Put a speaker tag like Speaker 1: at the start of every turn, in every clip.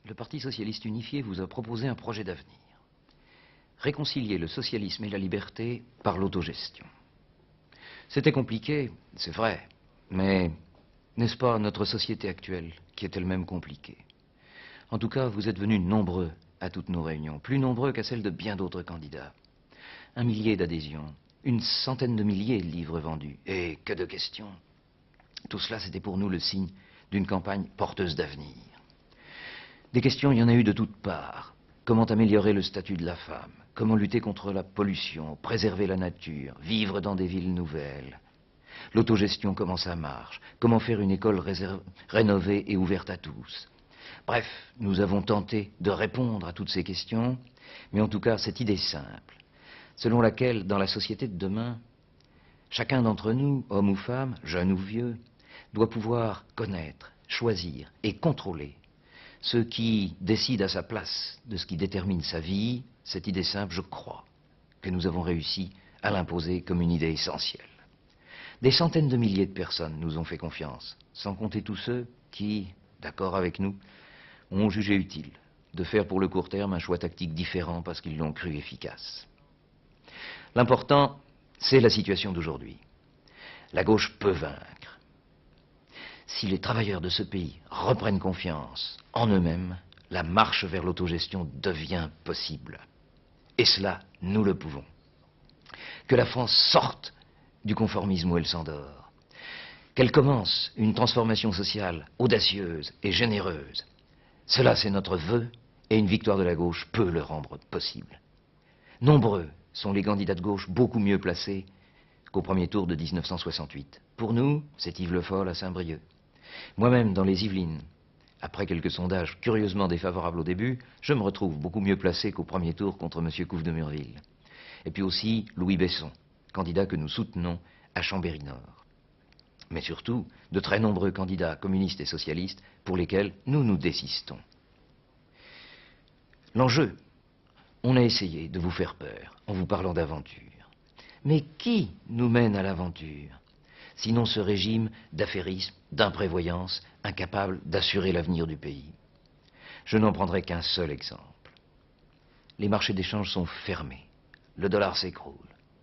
Speaker 1: le Parti socialiste unifié vous a proposé un projet d'avenir. Réconcilier le socialisme et la liberté par l'autogestion. C'était compliqué, c'est vrai, mais n'est-ce pas notre société actuelle qui est elle-même compliquée? En tout cas, vous êtes venus nombreux à toutes nos réunions, plus nombreux qu'à celles de bien d'autres candidats. 1 millier d'adhésions, une centaine de milliers de livres vendus, et que de questions. Tout cela, c'était pour nous le signe d'une campagne porteuse d'avenir. Des questions, il y en a eu de toutes parts. Comment améliorer le statut de la femme? Comment lutter contre la pollution? Préserver la nature? Vivre dans des villes nouvelles? L'autogestion, comment ça marche? Comment faire une école rénovée et ouverte à tous? Bref, nous avons tenté de répondre à toutes ces questions, mais en tout cas, cette idée simple, selon laquelle, dans la société de demain, chacun d'entre nous, homme ou femme, jeune ou vieux, doit pouvoir connaître, choisir et contrôler ce qui décide à sa place de ce qui détermine sa vie. Cette idée simple, je crois que nous avons réussi à l'imposer comme une idée essentielle. Des centaines de milliers de personnes nous ont fait confiance, sans compter tous ceux qui, d'accord avec nous, ont jugé utile de faire pour le court terme un choix tactique différent parce qu'ils l'ont cru efficace. L'important, c'est la situation d'aujourd'hui. La gauche peut vaincre. Si les travailleurs de ce pays reprennent confiance en eux-mêmes, la marche vers l'autogestion devient possible. Et cela, nous le pouvons. Que la France sorte du conformisme où elle s'endort. Qu'elle commence une transformation sociale audacieuse et généreuse. Cela, c'est notre vœu, et une victoire de la gauche peut le rendre possible. Nombreux sont les candidats de gauche beaucoup mieux placés qu'au premier tour de 1968. Pour nous, c'est Yves Le Foll à Saint-Brieuc. Moi-même, dans les Yvelines, après quelques sondages curieusement défavorables au début, je me retrouve beaucoup mieux placé qu'au premier tour contre M. Couve de Murville. Et puis aussi Louis Besson, candidat que nous soutenons à Chambéry-Nord. Mais surtout, de très nombreux candidats communistes et socialistes pour lesquels nous nous désistons. L'enjeu, on a essayé de vous faire peur en vous parlant d'aventure. Mais qui nous mène à l'aventure? Sinon ce régime d'affairisme, d'imprévoyance, incapable d'assurer l'avenir du pays. Je n'en prendrai qu'un seul exemple. Les marchés d'échange sont fermés. Le dollar s'écroule.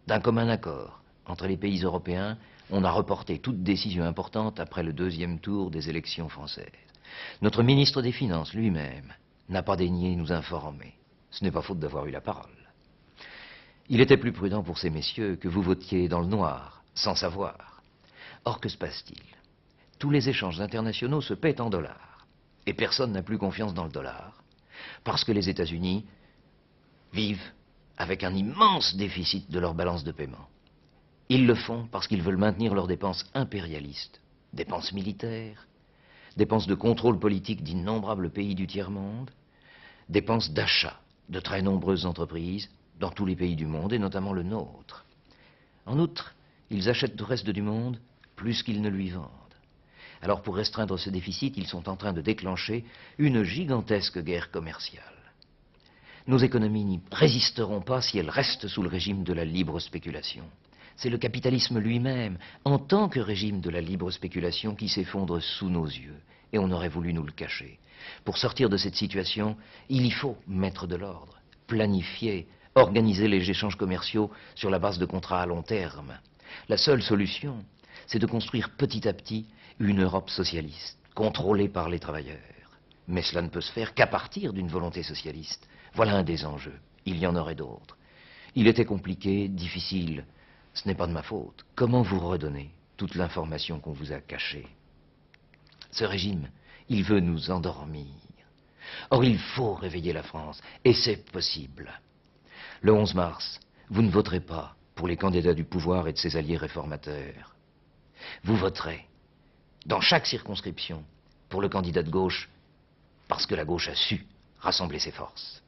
Speaker 1: D'un commun accord entre les pays européens, on a reporté toute décision importante après le deuxième tour des élections françaises. Notre ministre des Finances lui-même n'a pas daigné nous informer. Ce n'est pas faute d'avoir eu la parole. Il était plus prudent pour ces messieurs que vous votiez dans le noir, sans savoir. Or, que se passe-t-il? Tous les échanges internationaux se paient en dollars. Et personne n'a plus confiance dans le dollar. Parce que les États-Unis vivent avec un immense déficit de leur balance de paiement. Ils le font parce qu'ils veulent maintenir leurs dépenses impérialistes. Dépenses militaires, dépenses de contrôle politique d'innombrables pays du tiers-monde, dépenses d'achat de très nombreuses entreprises dans tous les pays du monde, et notamment le nôtre. En outre, ils achètent du reste du monde plus qu'ils ne lui vendent. Alors pour restreindre ce déficit, ils sont en train de déclencher une gigantesque guerre commerciale. Nos économies n'y résisteront pas si elles restent sous le régime de la libre spéculation. C'est le capitalisme lui-même, en tant que régime de la libre spéculation, qui s'effondre sous nos yeux, et on aurait voulu nous le cacher. Pour sortir de cette situation, il y faut mettre de l'ordre, planifier, organiser les échanges commerciaux sur la base de contrats à long terme. La seule solution, c'est de construire petit à petit une Europe socialiste, contrôlée par les travailleurs. Mais cela ne peut se faire qu'à partir d'une volonté socialiste. Voilà un des enjeux. Il y en aurait d'autres. Il était compliqué, difficile. Ce n'est pas de ma faute. Comment vous redonner toute l'information qu'on vous a cachée? Ce régime, il veut nous endormir. Or, il faut réveiller la France, et c'est possible. Le 11 mars, vous ne voterez pas pour les candidats du pouvoir et de ses alliés réformateurs. Vous voterez, dans chaque circonscription, pour le candidat de gauche, parce que la gauche a su rassembler ses forces.